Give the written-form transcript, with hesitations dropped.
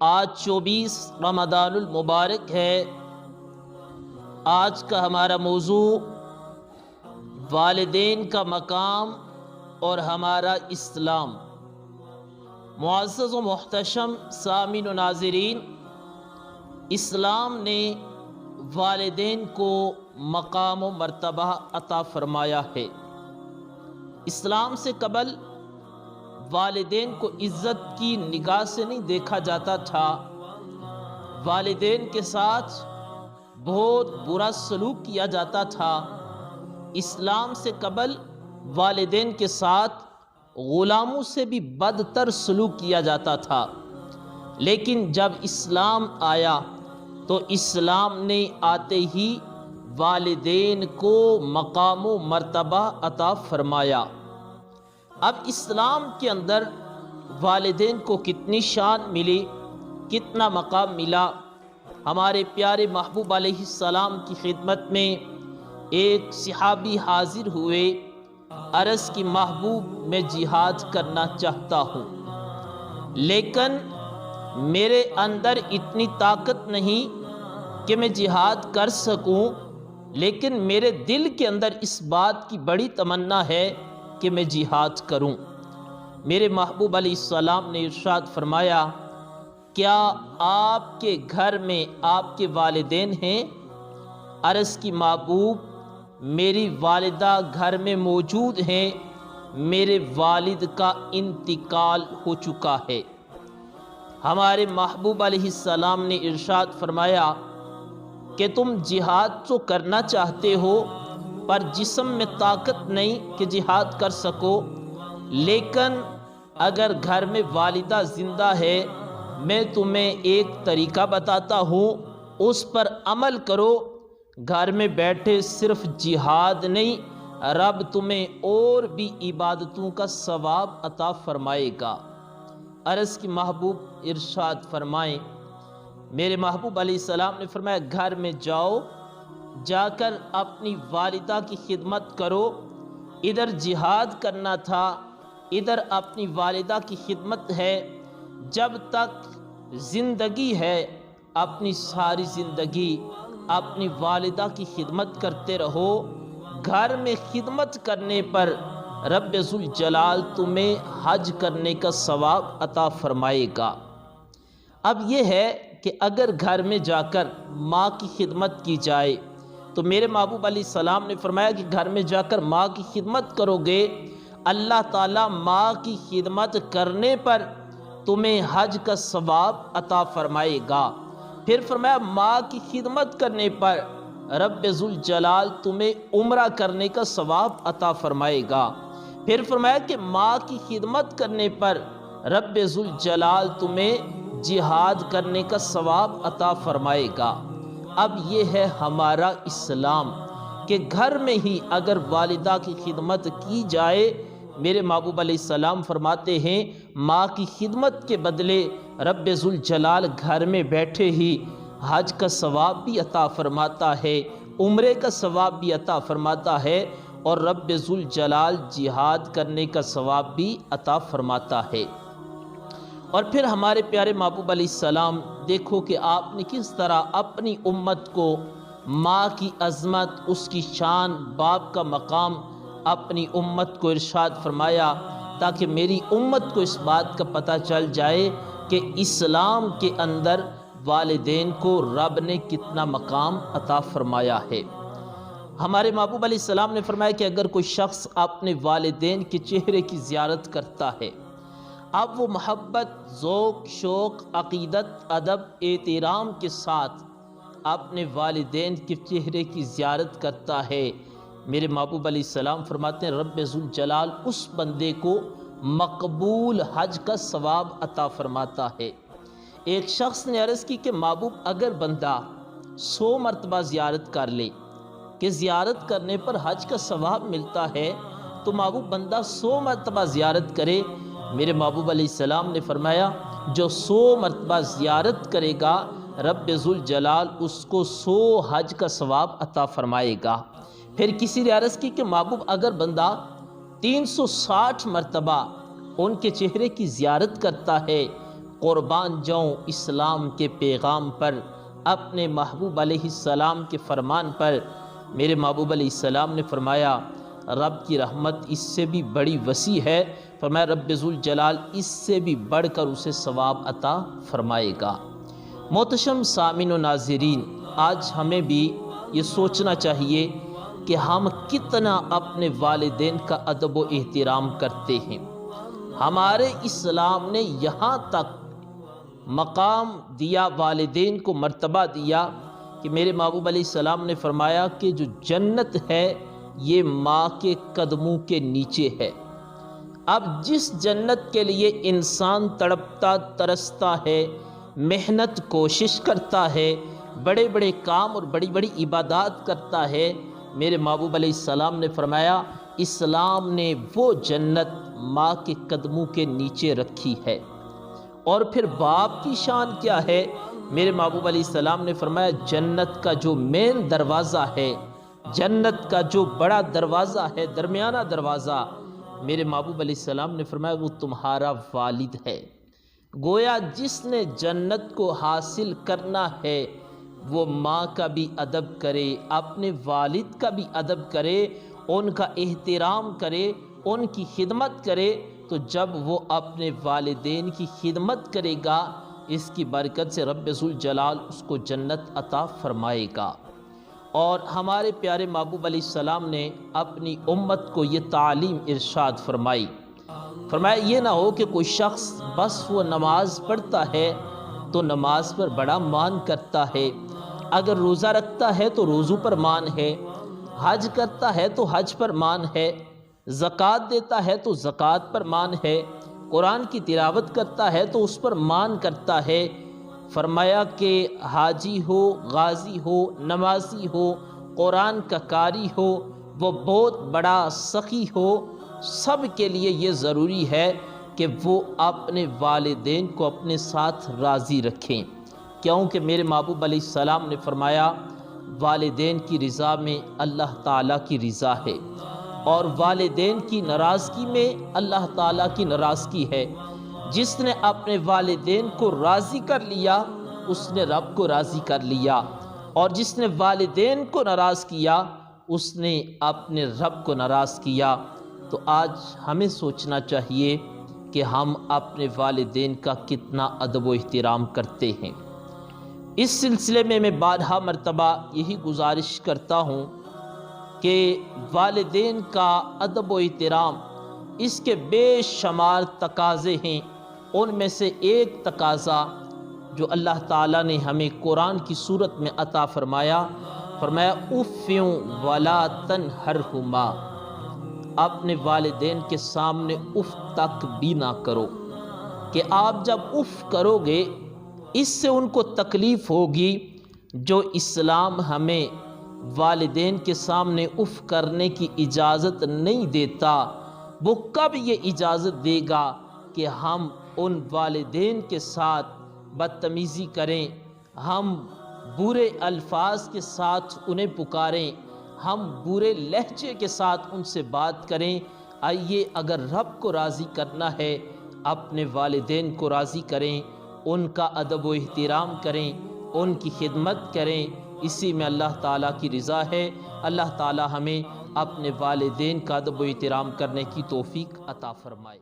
آج 24 رمضان المبارک ہے۔ آج کا ہمارا موضوع والدین کا مقام اور ہمارا اسلام۔ معزز و محتشم سامعین و ناظرین، اسلام نے والدین کو مقام و مرتبہ عطا فرمایا ہے۔ اسلام سے قبل والدین کو عزت کی نگاہ سے نہیں دیکھا جاتا تھا، والدین کے ساتھ بہت برا سلوک کیا جاتا تھا۔ اسلام سے قبل والدین کے ساتھ غلاموں سے بھی بدتر سلوک کیا جاتا تھا، لیکن جب اسلام آیا تو اسلام نے آتے ہی والدین کو مقام و مرتبہ عطا فرمایا۔ اب اسلام کے اندر والدین کو کتنی شان ملی، کتنا مقام ملا۔ ہمارے پیارے محبوب علیہ السلام کی خدمت میں ایک صحابی حاضر ہوئے، عرض کی محبوب میں جہاد کرنا چاہتا ہوں، لیکن میرے اندر اتنی طاقت نہیں کہ میں جہاد کر سکوں، لیکن میرے دل کے اندر اس بات کی بڑی تمنا ہے کہ میں جہاد کروں۔ میرے محبوب علیہ السلام نے ارشاد فرمایا، کیا آپ کے گھر میں آپ کے والدین ہیں؟ عرض کی محبوب میری والدہ گھر میں موجود ہیں، میرے والد کا انتقال ہو چکا ہے۔ ہمارے محبوب علیہ السلام نے ارشاد فرمایا کہ تم جہاد تو کرنا چاہتے ہو پر جسم میں طاقت نہیں کہ جہاد کر سکو، لیکن اگر گھر میں والدہ زندہ ہے میں تمہیں ایک طریقہ بتاتا ہوں، اس پر عمل کرو۔ گھر میں بیٹھے صرف جہاد نہیں، رب تمہیں اور بھی عبادتوں کا ثواب عطا فرمائے گا۔ عرض کی محبوب ارشاد فرمائیں، میرے محبوب علیہ السلام نے فرمایا گھر میں جاؤ، جا کر اپنی والدہ کی خدمت کرو۔ ادھر جہاد کرنا تھا، ادھر اپنی والدہ کی خدمت ہے۔ جب تک زندگی ہے اپنی ساری زندگی اپنی والدہ کی خدمت کرتے رہو۔ گھر میں خدمت کرنے پر رب ذوالجلال تمہیں حج کرنے کا ثواب عطا فرمائے گا۔ اب یہ ہے کہ اگر گھر میں جا کر ماں کی خدمت کی جائے تو میرے محبوب علیہ السلام نے فرمایا کہ گھر میں جا کر ماں کی خدمت کرو گے، اللہ تعالیٰ ماں کی خدمت کرنے پر تمہیں حج کا ثواب عطا فرمائے گا۔ پھر فرمایا ماں کی خدمت کرنے پر رب ذوالجلال تمہیں عمرہ کرنے کا ثواب عطا فرمائے گا۔ پھر فرمایا کہ ماں کی خدمت کرنے پر رب ذوالجلال تمہیں جہاد کرنے کا ثواب عطا فرمائے گا۔ اب یہ ہے ہمارا اسلام کہ گھر میں ہی اگر والدہ کی خدمت کی جائے، میرے محبوب علیہ السلام فرماتے ہیں ماں کی خدمت کے بدلے رب ذوالجلال گھر میں بیٹھے ہی حج کا ثواب بھی عطا فرماتا ہے، عمرے کا ثواب بھی عطا فرماتا ہے، اور رب ذوالجلال جہاد کرنے کا ثواب بھی عطا فرماتا ہے۔ اور پھر ہمارے پیارے محبوب علیہ السلام دیکھو کہ آپ نے کس طرح اپنی امت کو ماں کی عظمت، اس کی شان، باپ کا مقام اپنی امت کو ارشاد فرمایا، تاکہ میری امت کو اس بات کا پتہ چل جائے کہ اسلام کے اندر والدین کو رب نے کتنا مقام عطا فرمایا ہے۔ ہمارے محبوب علیہ السلام نے فرمایا کہ اگر کوئی شخص اپنے والدین کے چہرے کی زیارت کرتا ہے، اب وہ محبت، ذوق، شوق، عقیدت، ادب، احترام کے ساتھ اپنے والدین کے چہرے کی زیارت کرتا ہے، میرے محبوب علیہ السلام فرماتے ہیں رب ذوالجلال اس بندے کو مقبول حج کا ثواب عطا فرماتا ہے۔ ایک شخص نے عرض کی کہ محبوب اگر بندہ 100 مرتبہ زیارت کر لے کہ زیارت کرنے پر حج کا ثواب ملتا ہے، تو محبوب بندہ 100 مرتبہ زیارت کرے۔ میرے محبوب علیہ السلام نے فرمایا جو 100 مرتبہ زیارت کرے گا رب ذوالجلال اس کو 100 حج کا ثواب عطا فرمائے گا۔ پھر کسی نے عرض کی کہ محبوب اگر بندہ 360 مرتبہ ان کے چہرے کی زیارت کرتا ہے قربان جاؤں اسلام کے پیغام پر، اپنے محبوب علیہ السلام کے فرمان پر۔ میرے محبوب علیہ السلام نے فرمایا رب کی رحمت اس سے بھی بڑی وسیع ہے، فرمایا رب ذوالجلال اس سے بھی بڑھ کر اسے ثواب عطا فرمائے گا۔ محتشم سامعین و ناظرین، آج ہمیں بھی یہ سوچنا چاہیے کہ ہم کتنا اپنے والدین کا ادب و احترام کرتے ہیں۔ ہمارے اسلام نے یہاں تک مقام دیا، والدین کو مرتبہ دیا کہ میرے محبوب علیہ السلام نے فرمایا کہ جو جنت ہے یہ ماں کے قدموں کے نیچے ہے۔ اب جس جنت کے لیے انسان تڑپتا ترستا ہے، محنت کوشش کرتا ہے، بڑے بڑے کام اور بڑی بڑی عبادات کرتا ہے، میرے محبوب علیہ السلام نے فرمایا اسلام نے وہ جنت ماں کے قدموں کے نیچے رکھی ہے۔ اور پھر باپ کی شان کیا ہے؟ میرے محبوب علیہ السلام نے فرمایا جنت کا جو مین دروازہ ہے، جنت کا جو بڑا دروازہ ہے، درمیانہ دروازہ، میرے محبوب علیہ السلام نے فرمایا وہ تمہارا والد ہے۔ گویا جس نے جنت کو حاصل کرنا ہے وہ ماں کا بھی ادب کرے، اپنے والد کا بھی ادب کرے، ان کا احترام کرے، ان کی خدمت کرے، تو جب وہ اپنے والدین کی خدمت کرے گا اس کی برکت سے رب ذوالجلال اس کو جنت عطا فرمائے گا۔ اور ہمارے پیارے محبوب علیہ السلام نے اپنی امت کو یہ تعلیم ارشاد فرمائی، فرمایا یہ نہ ہو کہ کوئی شخص بس وہ نماز پڑھتا ہے تو نماز پر بڑا مان کرتا ہے، اگر روزہ رکھتا ہے تو روزوں پر مان ہے، حج کرتا ہے تو حج پر مان ہے، زکوٰۃ دیتا ہے تو زکوٰۃ پر مان ہے، قرآن کی تلاوت کرتا ہے تو اس پر مان کرتا ہے۔ فرمایا کہ حاجی ہو، غازی ہو، نمازی ہو، قرآن کا قاری ہو، وہ بہت بڑا سخی ہو، سب کے لیے یہ ضروری ہے کہ وہ اپنے والدین کو اپنے ساتھ راضی رکھیں، کیونکہ میرے محبوب علیہ السلام نے فرمایا والدین کی رضا میں اللہ تعالیٰ کی رضا ہے، اور والدین کی ناراضگی میں اللہ تعالیٰ کی ناراضگی ہے۔ جس نے اپنے والدین کو راضی کر لیا اس نے رب کو راضی کر لیا، اور جس نے والدین کو ناراض کیا اس نے اپنے رب کو ناراض کیا۔ تو آج ہمیں سوچنا چاہیے کہ ہم اپنے والدین کا کتنا ادب و احترام کرتے ہیں۔ اس سلسلے میں میں بارہا مرتبہ یہی گزارش کرتا ہوں کہ والدین کا ادب و احترام اس کے بے شمار تقاضے ہیں، ان میں سے ایک تقاضا جو اللہ تعالیٰ نے ہمیں قرآن کی صورت میں عطا فرمایا، فرمایا اُفٍّ وَلَا تَنْهَرْهُمَا، اپنے والدین کے سامنے اف تک بھی نہ کرو، کہ آپ جب اف کرو گے اس سے ان کو تکلیف ہوگی۔ جو اسلام ہمیں والدین کے سامنے اف کرنے کی اجازت نہیں دیتا، وہ کب یہ اجازت دے گا کہ ہم ان والدین کے ساتھ بدتمیزی کریں، ہم برے الفاظ کے ساتھ انہیں پکاریں، ہم برے لہجے کے ساتھ ان سے بات کریں؟ آئیے اگر رب کو راضی کرنا ہے اپنے والدین کو راضی کریں، ان کا ادب و احترام کریں، ان کی خدمت کریں، اسی میں اللہ تعالیٰ کی رضا ہے۔ اللہ تعالیٰ ہمیں اپنے والدین کا ادب و احترام کرنے کی توفیق عطا فرمائے۔